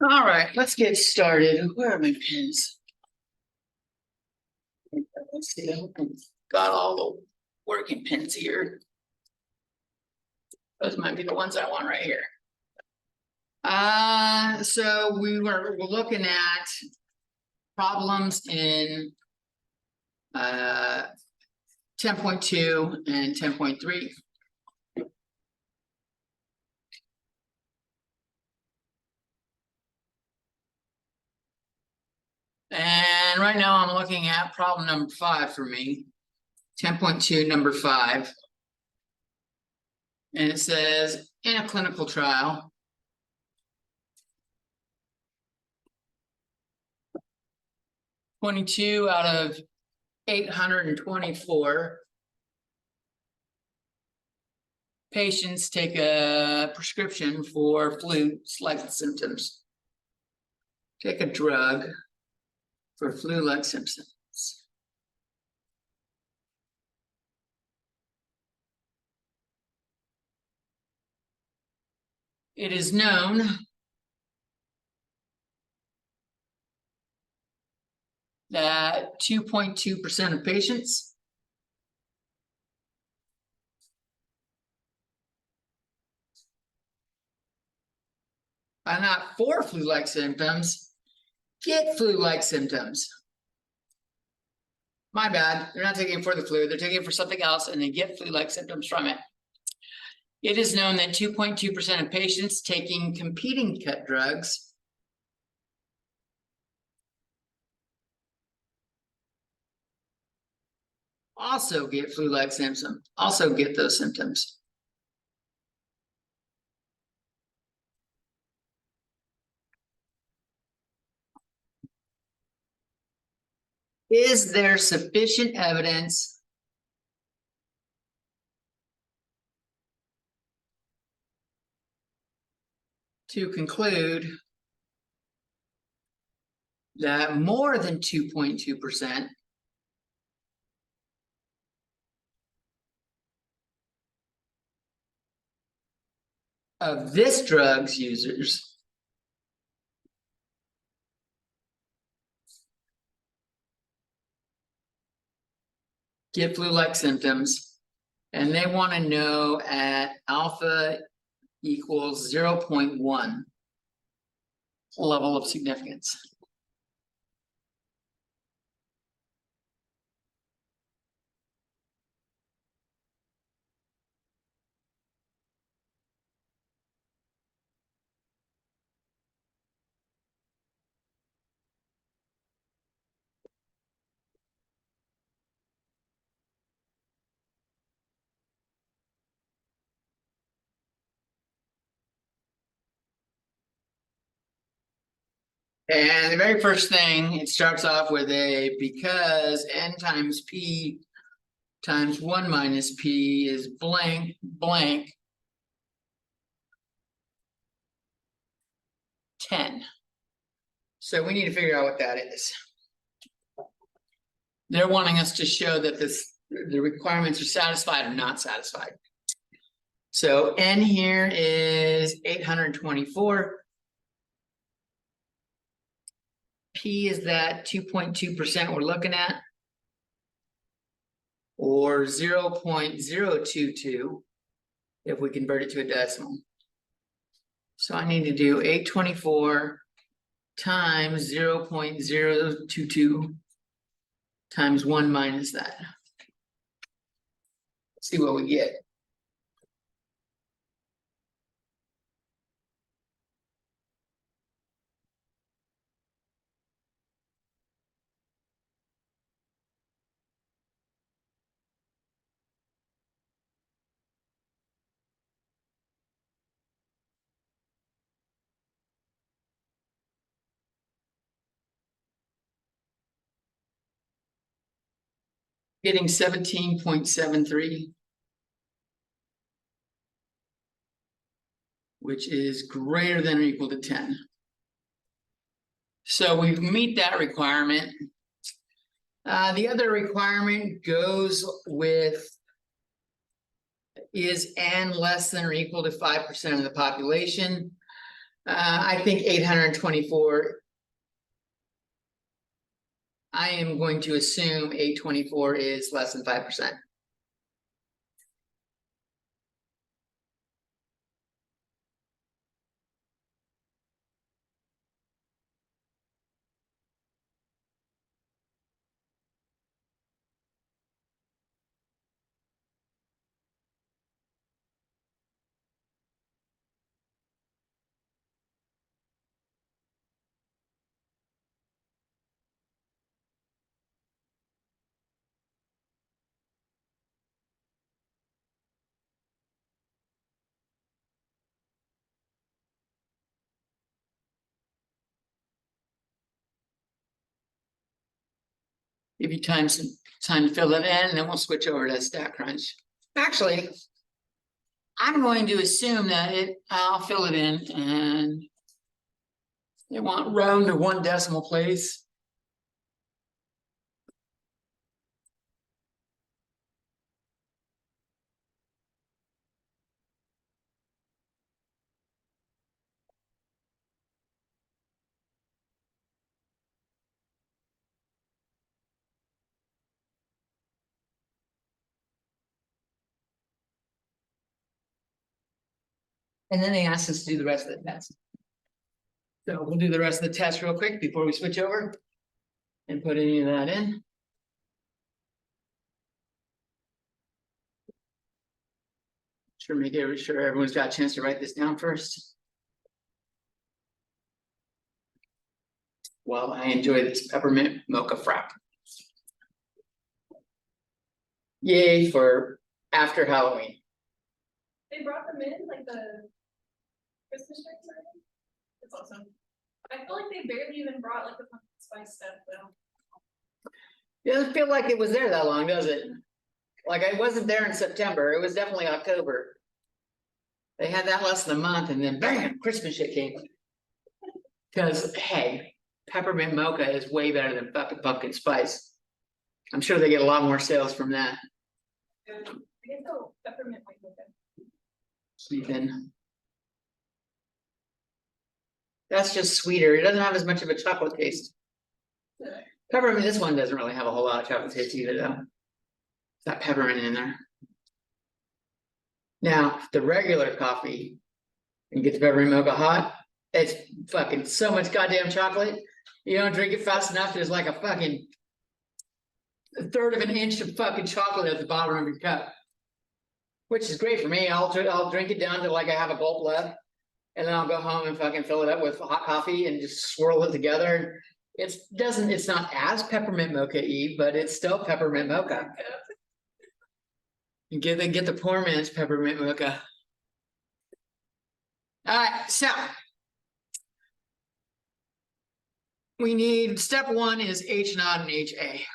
All right, let's get started. Where are my pens? Let's see, I hope I've got all the working pens here. Those might be the ones I want right here. So we're looking at problems in 10.2 and 10.3. And right now I'm looking at problem number 5 for me, 10.2, number 5. And it says, in a clinical trial, 22 out of 824 patients take a prescription for flu-like symptoms. Take a drug for flu-like symptoms. It is known that 2.2% of patients are not for flu-like symptoms, get flu-like symptoms. My bad, they're not taking it for the flu, they're taking it for something else and they get flu-like symptoms from it. It is known that 2.2% of patients taking competing cut drugs also get flu-like symptoms, also get those symptoms. Is there sufficient evidence to conclude that more than 2.2% of this drug's users get flu-like symptoms, and they want to know at alpha equals 0.1 level of significance? And the very first thing, it starts off with a because n times p times 1 minus p is blank blank 10. So we need to figure out what that is. They're wanting us to show that the requirements are satisfied or not satisfied. So n here is 824. P is that 2.2% we're looking at, or 0.022 if we convert it to a decimal. So I need to do 824 times 0.022 times 1 minus that. Let's see what we get. Getting 17.73, which is greater than or equal to 10. So we meet that requirement. The other requirement goes with, is n less than or equal to 5% of the population? I think 824. I am going to assume 824 is less than 5%. Give you time to fill it in, and then we'll switch over to StatCrunch. Actually, I'm going to assume that I'll fill it in, and they want round to one decimal place. And then they asked us to do the rest of the test. So we'll do the rest of the test real quick before we switch over and put any of that in. Make sure everyone's got a chance to write this down first. Well, I enjoy this peppermint mocha frap. Yay for after Halloween. They brought them in like the Christmas trees, I think. It's awesome. I feel like they barely even brought like the pumpkin spice stuff though. It doesn't feel like it was there that long, does it? Like I wasn't there in September. It was definitely October. They had that less than a month, and then bam, Christmas shit came. Because hey, peppermint mocha is way better than pumpkin spice. I'm sure they get a lot more sales from that. I guess the peppermint might be good. Even that's just sweeter. It doesn't have as much of a chocolate taste. Peppermint, this one doesn't really have a whole lot of chocolate taste either, though. That peppermint in there. Now, the regular coffee and get the peppermint mocha hot, it's fucking so much goddamn chocolate. You don't drink it fast enough, there's like a fucking third of an inch of fucking chocolate at the bottom of your cup. Which is great for me. I'll drink it down to like I have a gulp left. And then I'll go home and fucking fill it up with hot coffee and just swirl it together. It's not as peppermint mocha-y, but it's still peppermint mocha. You get the poor man's peppermint mocha. All right, so we need step one is H naught and HA.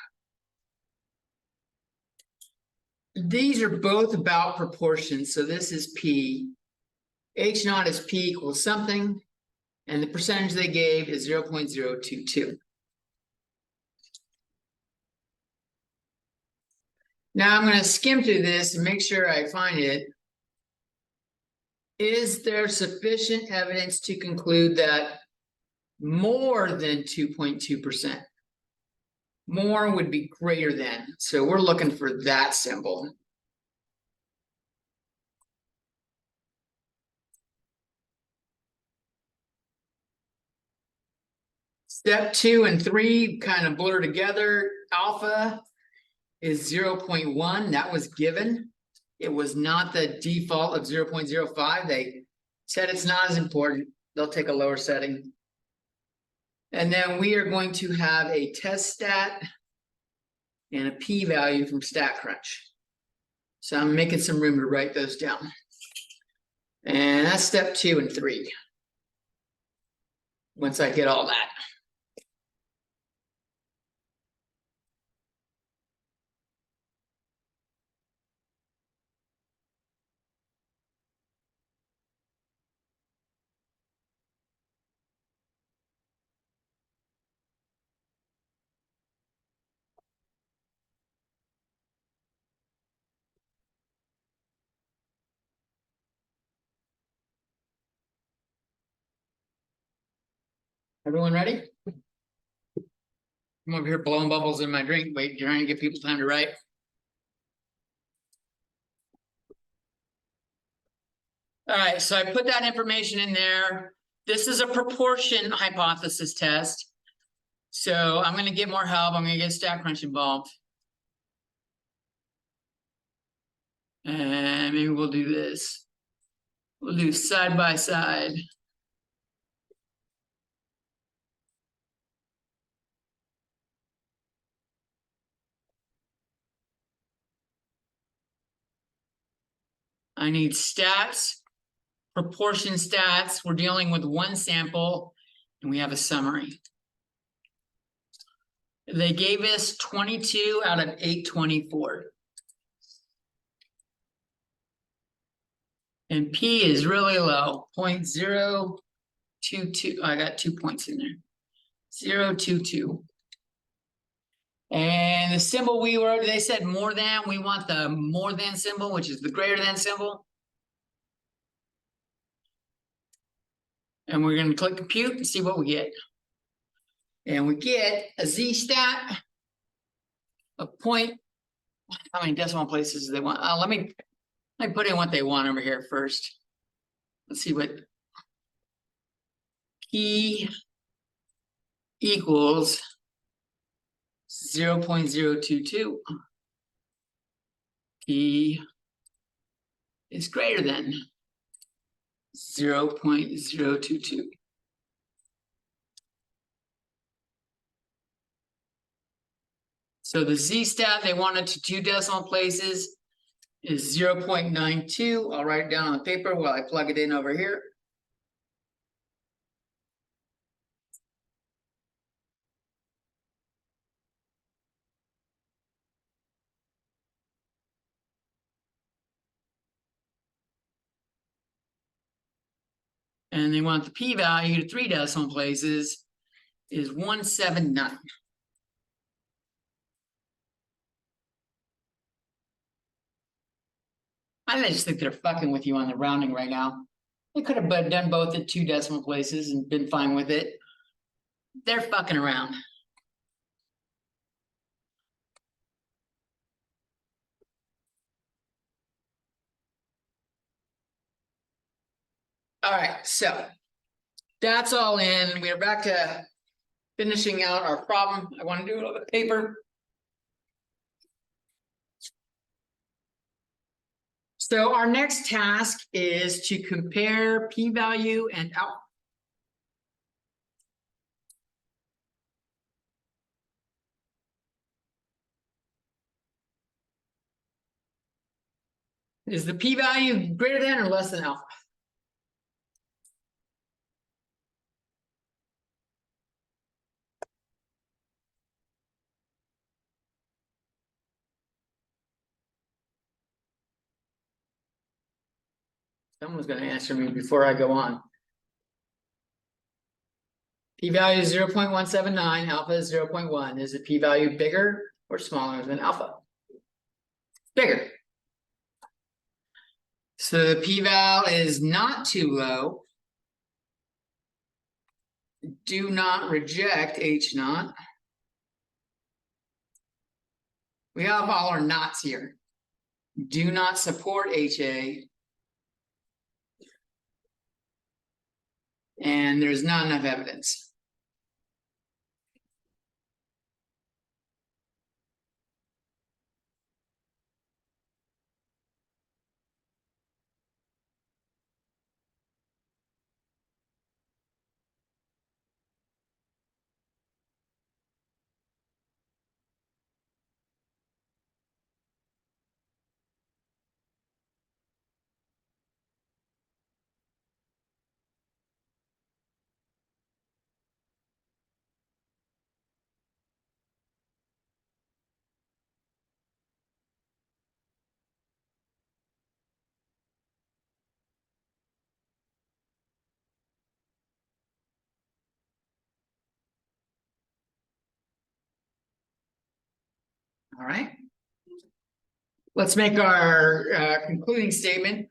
These are both about proportions, so this is P. H naught is P equals something, and the percentage they gave is 0.022. Now I'm going to skim through this and make sure I find it. Is there sufficient evidence to conclude that more than 2.2%? More would be greater than. So we're looking for that symbol. Step 2 and 3 kind of blur together. Alpha is 0.1. That was given. It was not the default of 0.05. They said it's not as important. They'll take a lower setting. And then we are going to have a test stat and a p-value from StatCrunch. So I'm making some room to write those down. And that's step 2 and 3. Once I get all that. Everyone ready? I'm over here blowing bubbles in my drink, wait, trying to give people time to write. All right, so I put that information in there. This is a proportion hypothesis test. So I'm gonna get more help. I'm gonna get StatCrunch involved. And maybe we'll do this. We'll do side by side. I need stats, proportion stats. We're dealing with one sample and we have a summary. They gave us 22 out of 824. And P is really low, 0.022. I got 2 points in there. 0.22. And the symbol we were, they said more than, we want the more than symbol, which is the greater than symbol. And we're gonna click compute and see what we get. And we get a Z stat of point. How many decimal places do they want? Let me put in what they want over here first. Let's see what P equals 0.022. P is greater than 0.022. So the Z stat they wanted to 2 decimal places is 0.92. I'll write it down on the paper while I plug it in over here. And they want the p-value to 3 decimal places is 179. I just think they're fucking with you on the rounding right now. They could have done both at 2 decimal places and been fine with it. They're fucking around. All right, so that's all in. We are back to finishing out our problem. I want to do it on the paper. So our next task is to compare p-value and alpha. Is the p-value greater than or less than alpha? Someone's going to answer me before I go on. P-value is 0.179, alpha is 0.1. Is the p-value bigger or smaller than alpha? Bigger. So the p-val is not too low. Do not reject H naught. We have all our knots here. Do not support HA. And there's not enough evidence. All right. Let's make our concluding statement.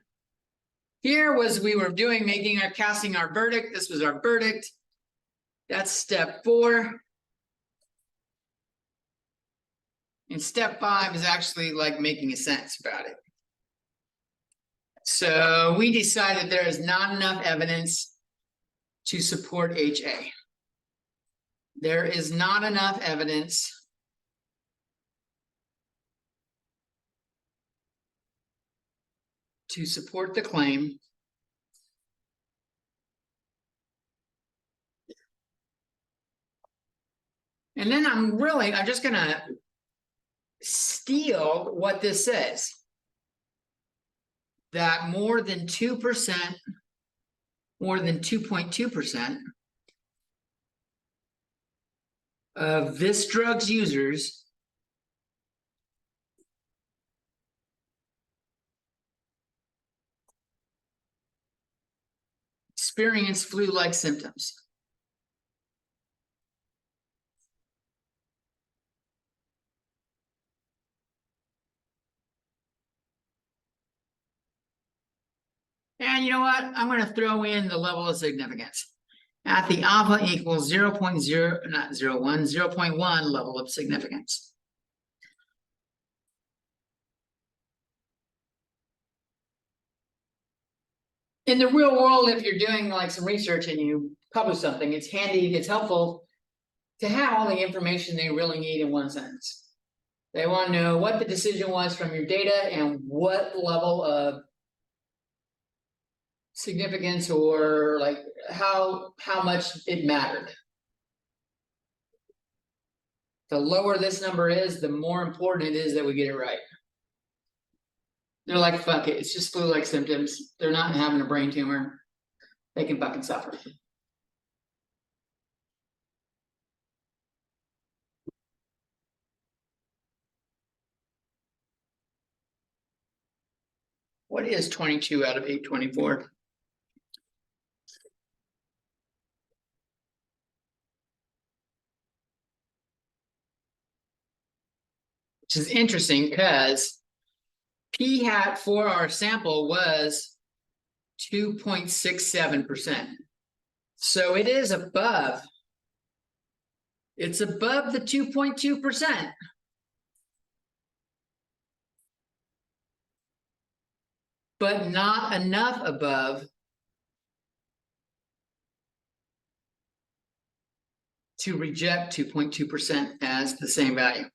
Here was we were casting our verdict. This was our verdict. That's step 4. And step 5 is actually like making a sentence about it. So we decided there is not enough evidence to support HA. There is not enough evidence to support the claim and then I'm just gonna steal what this says. That more than 2%, more than 2.2% of this drug's users experience flu-like symptoms. And you know what? I'm going to throw in the level of significance. At the alpha equals 0.0, not 0.1, 0.1 level of significance. In the real world, if you're doing like some research and you publish something, it's handy, it's helpful to have all the information they really need in one sentence. They want to know what the decision was from your data and what level of significance or like how much it mattered. The lower this number is, the more important it is that we get it right. They're like, fuck it, it's just flu-like symptoms. They're not having a brain tumor. They can fucking suffer. What is 22 out of 824? Which is interesting because p hat for our sample was 2.67%. So it is above. It's above the 2.2%. But not enough above to reject 2.2% as the same value.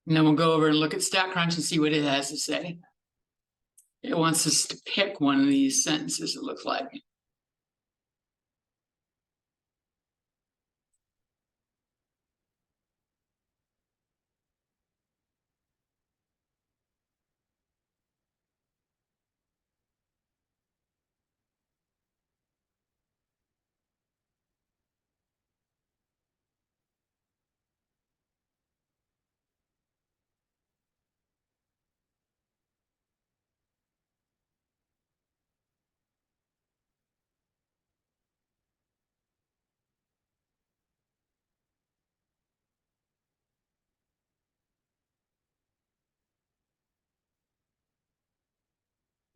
And then we'll go over and look at StatCrunch and see what it has to say. It wants us to pick one of these sentences, it looks like.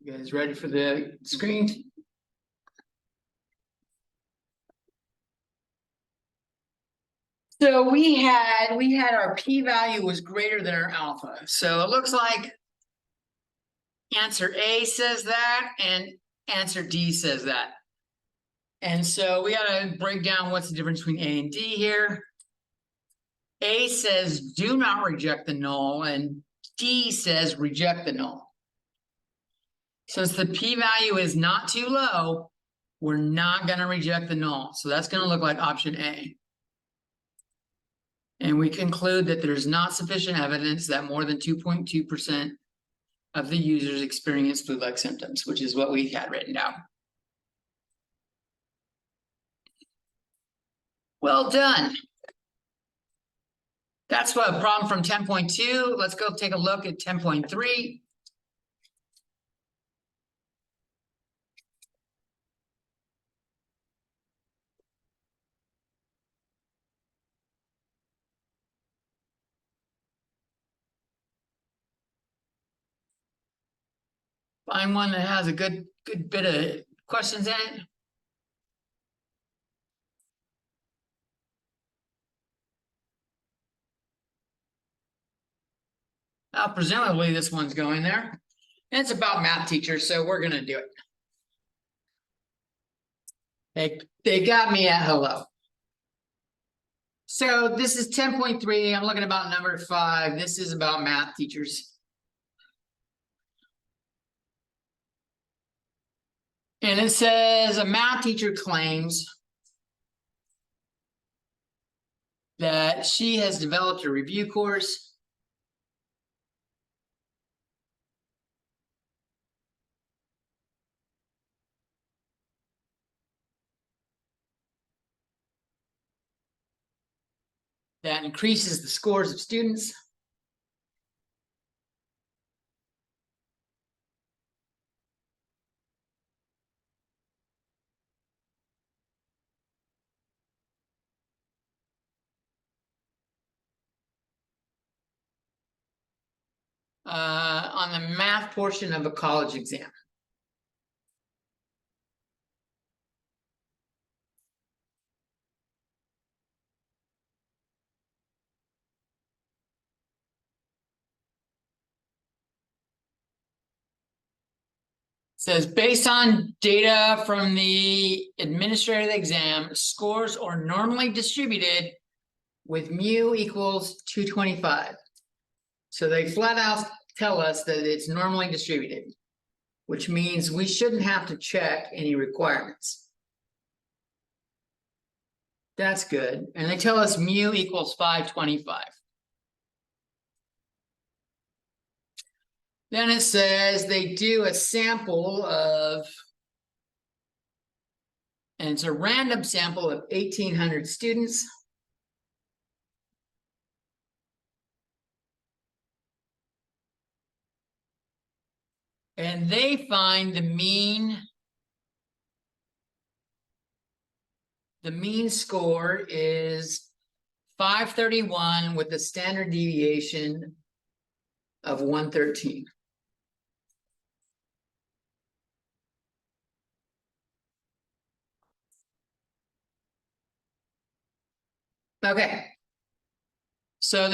You guys ready for the screen? So we had our p-value was greater than our alpha. So it looks like answer A says that and answer D says that. And so we got to break down what's the difference between A and D here. A says do not reject the null and D says reject the null. Since the p-value is not too low, we're not going to reject the null. So that's going to look like option A. And we conclude that there's not sufficient evidence that more than 2.2% of the users experience flu-like symptoms, which is what we had written down. Well done. That's what a problem from 10.2. Let's go take a look at 10.3. Find one that has a good bit of questions in it. Presumably this one's going there. And it's about math teachers, so we're gonna do it. They got me at hello. So this is 10.3. I'm looking about number 5. This is about math teachers. And it says a math teacher claims that she has developed a review course that increases the scores of students. On the math portion of a college exam. Says based on data from the administrative exam, scores are normally distributed with mu equals 225. So they flat out tell us that it's normally distributed, which means we shouldn't have to check any requirements. That's good. And they tell us mu equals 525. Then it says they do a sample of, and it's a random sample of 1,800 students. And they find the mean score is 531 with a standard deviation of 113. Okay. So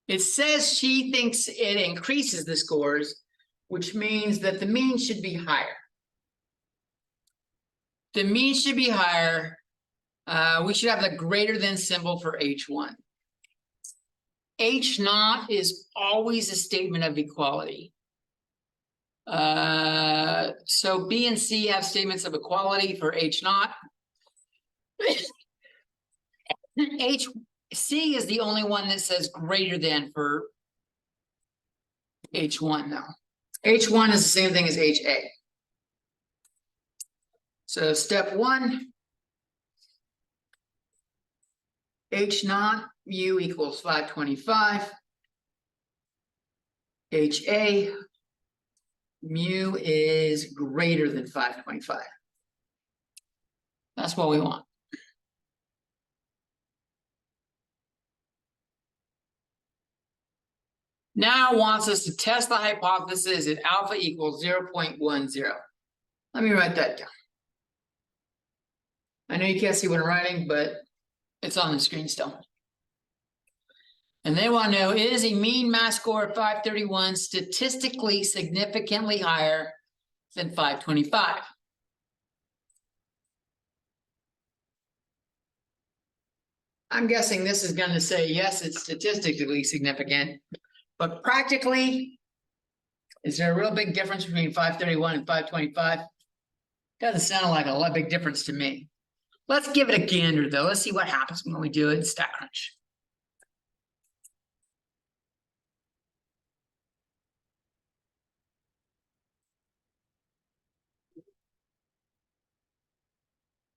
it says she thinks it increases the scores, which means that the mean should be higher. The mean should be higher. We should have the greater than symbol for H1. H naught is always a statement of equality. So B and C have statements of equality for H naught. C is the only one that says greater than for H1 now. H1 is the same thing as HA. So step 1, H naught mu equals 525. HA mu is greater than 525. That's what we want. Now wants us to test the hypothesis at alpha equals 0.10. Let me write that down. I know you can't see what I'm writing, but it's on the screen still. And they want to know, is a mean math score of 531 statistically significantly higher than 525? I'm guessing this is going to say, yes, it's statistically significant, but practically, is there a real big difference between 531 and 525? Doesn't sound like a big difference to me. Let's give it a gander, though. Let's see what happens when we do it in StatCrunch.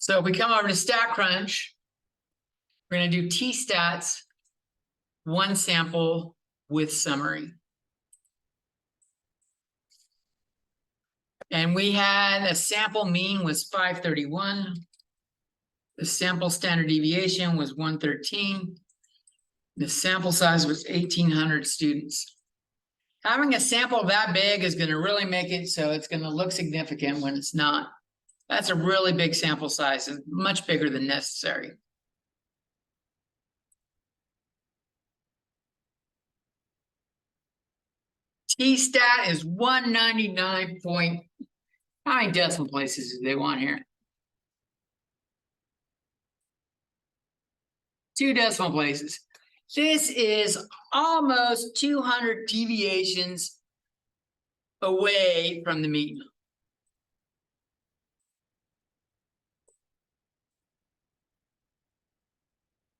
So if we come over to StatCrunch, we're gonna do T-stats, one sample with summary. And we had a sample mean was 531. The sample standard deviation was 113. The sample size was 1,800 students. Having a sample that big is going to really make it so it's going to look significant when it's not. That's a really big sample size, and much bigger than necessary. T-stat is 199 point. How many decimal places do they want here? 2 decimal places. This is almost 200 deviations away from the mean.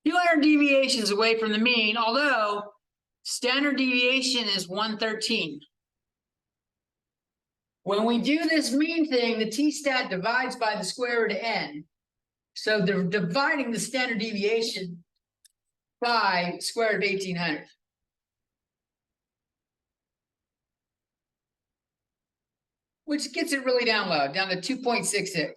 Two 200 deviations away from the mean, although standard deviation is 113. When we do this mean thing, the t-stat divides by the square root of n. So they're dividing the standard deviation by square root of 1,800. Which gets it really down low, down to 2.66.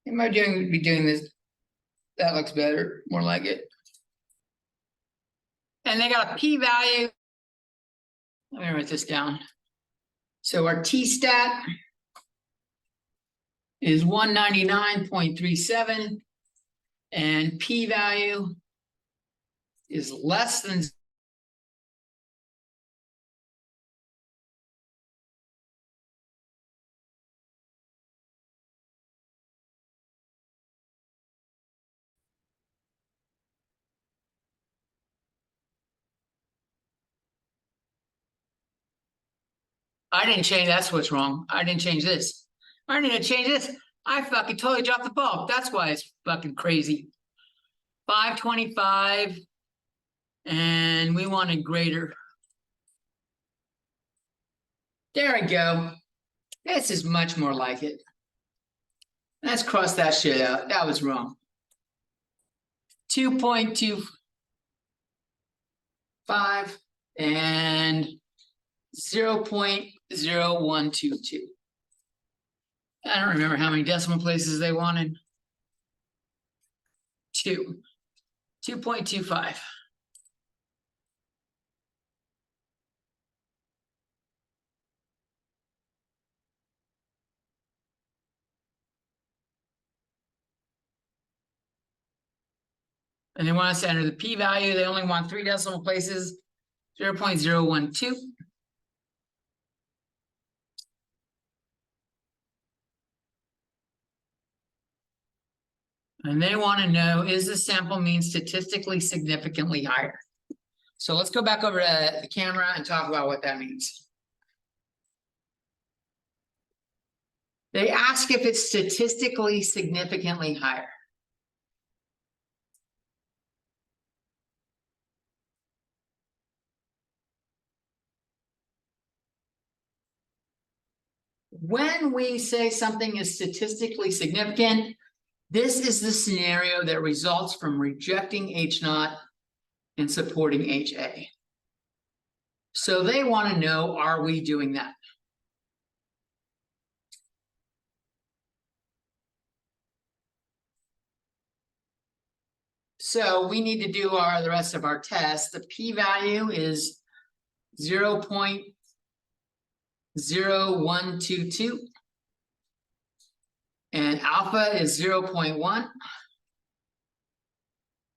Am I be doing this? That looks better, more like it. And they got a p-value. Let me write this down. So our t-stat is 199.37, and p-value is less than . I didn't change, that's what's wrong. I didn't change this. I need to change this. I fucking totally dropped the ball. That's why it's fucking crazy. 525, and we wanted greater. There we go. This is much more like it. Let's cross that shit out. That was wrong. 2.25 and 0.0122. I don't remember how many decimal places they wanted. 2.25. And they want us to enter the p-value. They only want 3 decimal places, 0.012. And they want to know, is the sample mean statistically significantly higher? So let's go back over to the camera and talk about what that means. They ask if it's statistically significantly higher. When we say something is statistically significant, this is the scenario that results from rejecting H naught and supporting HA. So they want to know, are we doing that? So we need to do the rest of our test. The p-value is 0.0122. And alpha is 0.1.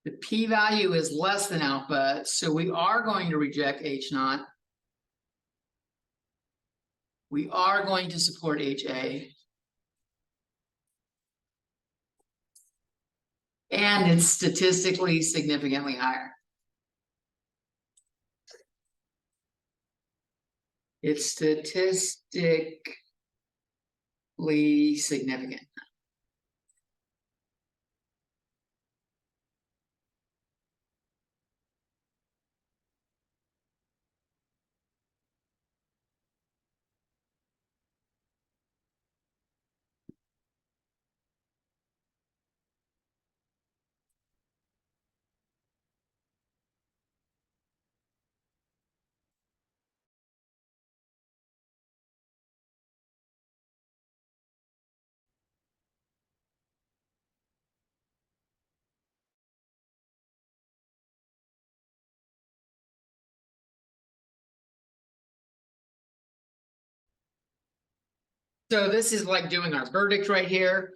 The p-value is less than alpha, so we are going to reject H naught. We are going to support HA. And it's statistically significantly higher. It's statistically significant. So this is like doing our verdict right here.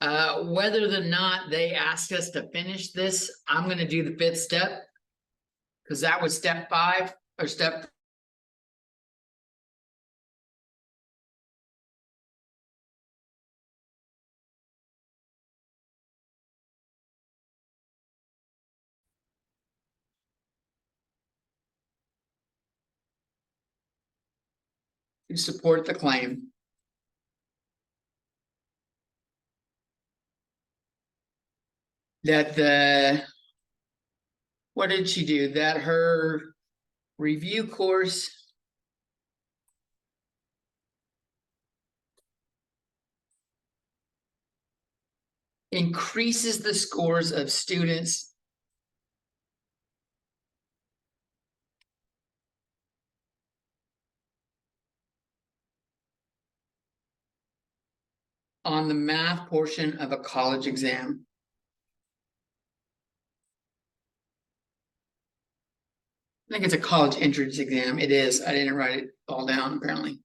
Whether or not they ask us to finish this, I'm gonna do the fifth step. Cause that was step 5 or step. To support the claim. That what did she do? That her review course. Increases the scores of students. On the math portion of a college exam. I think it's a college entrance exam. It is. I didn't write it all down, apparently.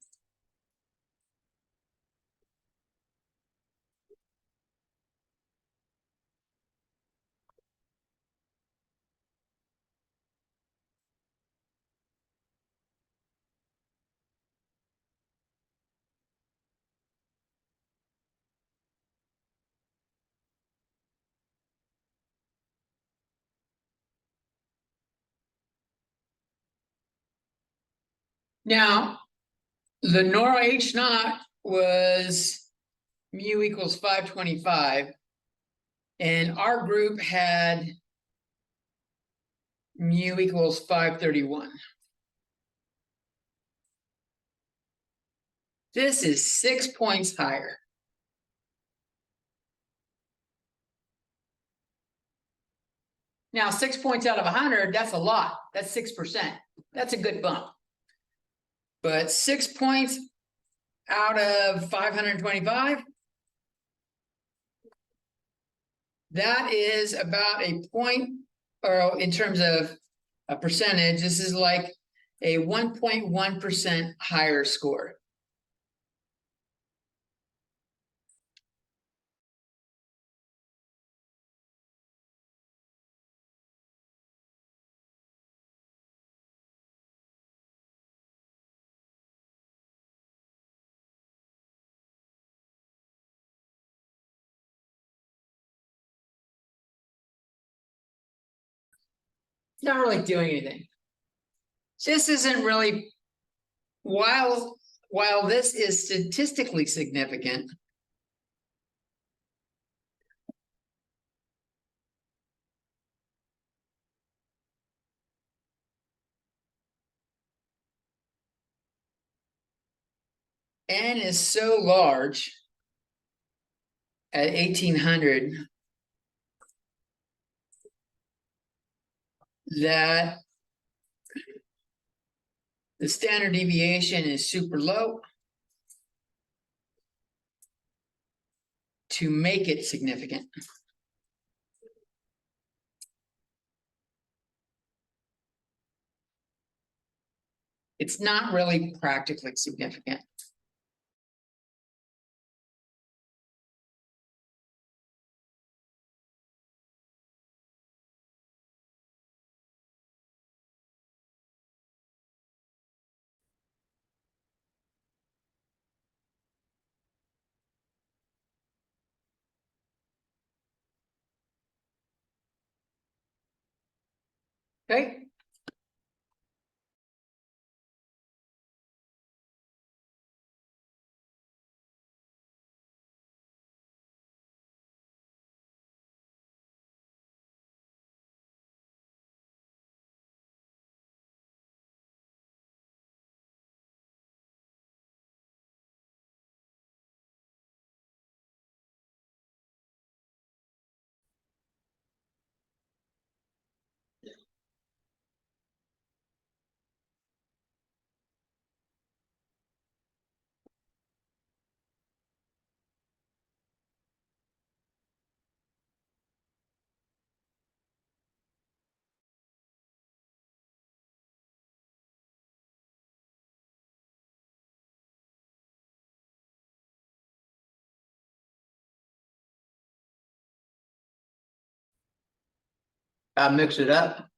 Now, the Nora H naught was mu equals 525. And our group had mu equals 531. This is 6 points higher. Now, 6 points out of 100, that's a lot. That's 6%. That's a good bump. But 6 points out of 525, that is about a point, or in terms of a percentage, this is like a 1.1% higher score. Not really doing anything. This isn't really, while this is statistically significant, N is so large at 1800 that the standard deviation is super low to make it significant. It's not really practically significant. Okay. Mix it up.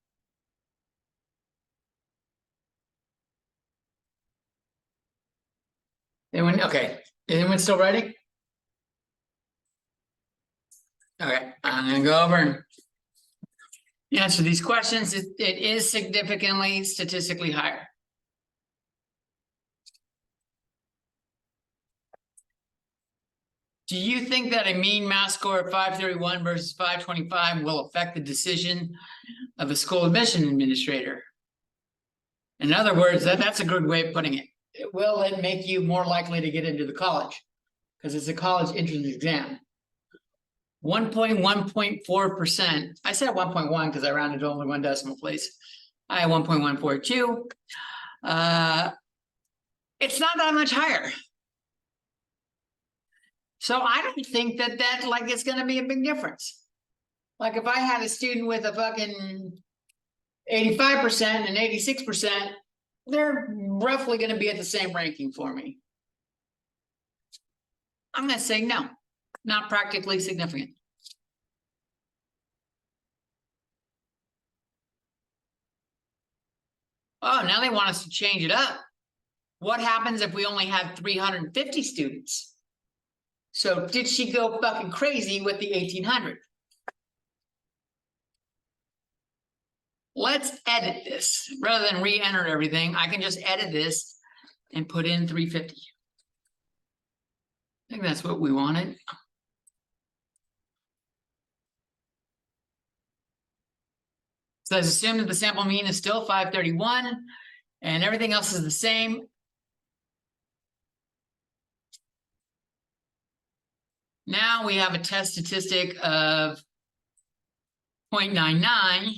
Anyone, okay, anyone still writing? Okay, I'm gonna go over and answer these questions. It is significantly statistically higher. Do you think that a mean math score of 531 versus 525 will affect the decision of a school admission administrator? In other words, that's a good way of putting it. Will it make you more likely to get into the college? Because it's a college entrance exam. 1.4%. I said 1.1 because I rounded to only one decimal place. I have 1.142. It's not that much higher. So I don't think that like it's going to be a big difference. Like if I had a student with a fucking 85% and 86%, they're roughly going to be at the same ranking for me. I'm going to say no, not practically significant. Oh, now they want us to change it up. What happens if we only had 350 students? So did she go fucking crazy with the 1800? Let's edit this. Rather than re-enter everything, I can just edit this and put in 350. I think that's what we wanted. So let's assume that the sample mean is still 531 and everything else is the same. Now we have a test statistic of 0.99.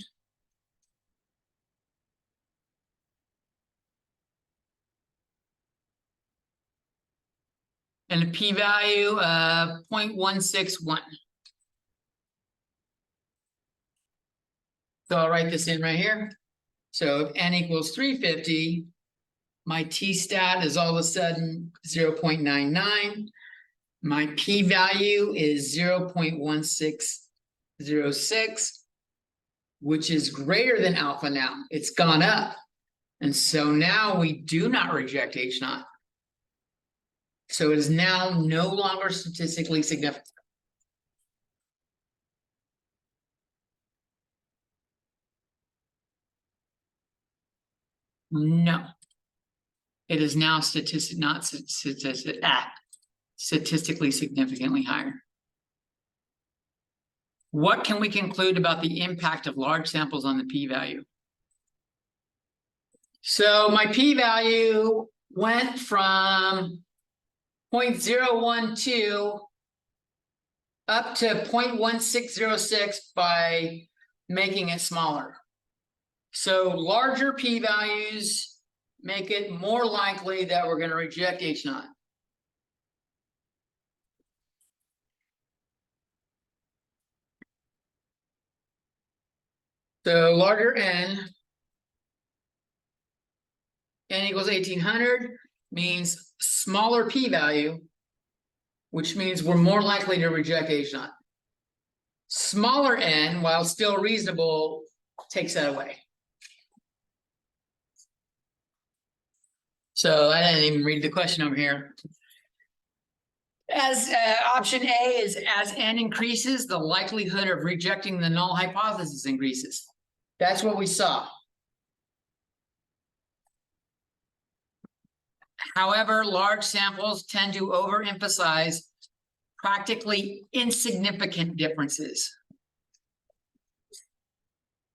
And a p-value of 0.161. So I'll write this in right here. So if n equals 350, my t-stat is all of a sudden 0.99. My p-value is 0.1606, which is greater than alpha now. It's gone up. And so now we do not reject H0. So it is now no longer statistically significant. No. It is now statistically significantly higher. What can we conclude about the impact of large samples on the p-value? So my p-value went from 0.012 up to 0.1606 by making it smaller. So larger p-values make it more likely that we're going to reject H0. So larger n equals 1800 means smaller p-value, which means we're more likely to reject H0. Smaller n, while still reasonable, takes that away. So I didn't even read the question over here. As option A is as n increases, the likelihood of rejecting the null hypothesis increases. That's what we saw. However, large samples tend to overemphasize practically insignificant differences.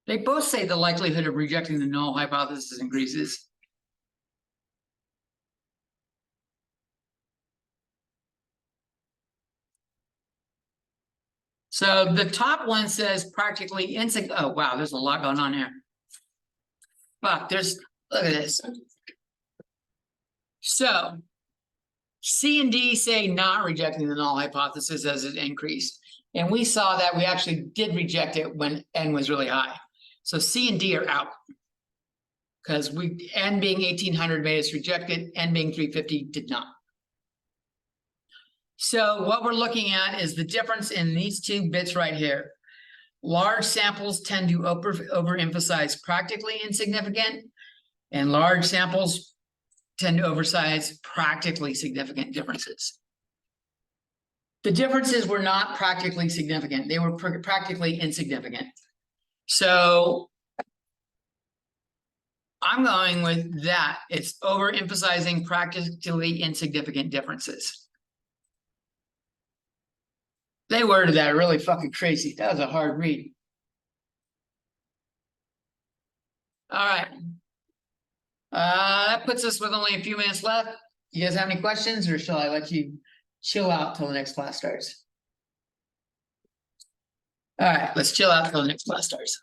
They both say the likelihood of rejecting the null hypothesis increases. So the top one says practically insignificant. Oh, wow, there's a lot going on here. Fuck, look at this. So C and D say not rejecting the null hypothesis as it increased. And we saw that we actually did reject it when n was really high. So C and D are out. Because n being 1800 made us reject it, n being 350 did not. So what we're looking at is the difference in these two bits right here. large samples tend to overemphasize practically insignificant, and large samples tend to oversize practically significant differences. The differences were not practically significant. They were practically insignificant. So I'm going with that. It's overemphasizing practically insignificant differences. They worded that really fucking crazy. That was a hard read. All right. That puts us with only a few minutes left. You guys have any questions, or shall I let you chill out till the next class starts? All right, let's chill out till the next class starts.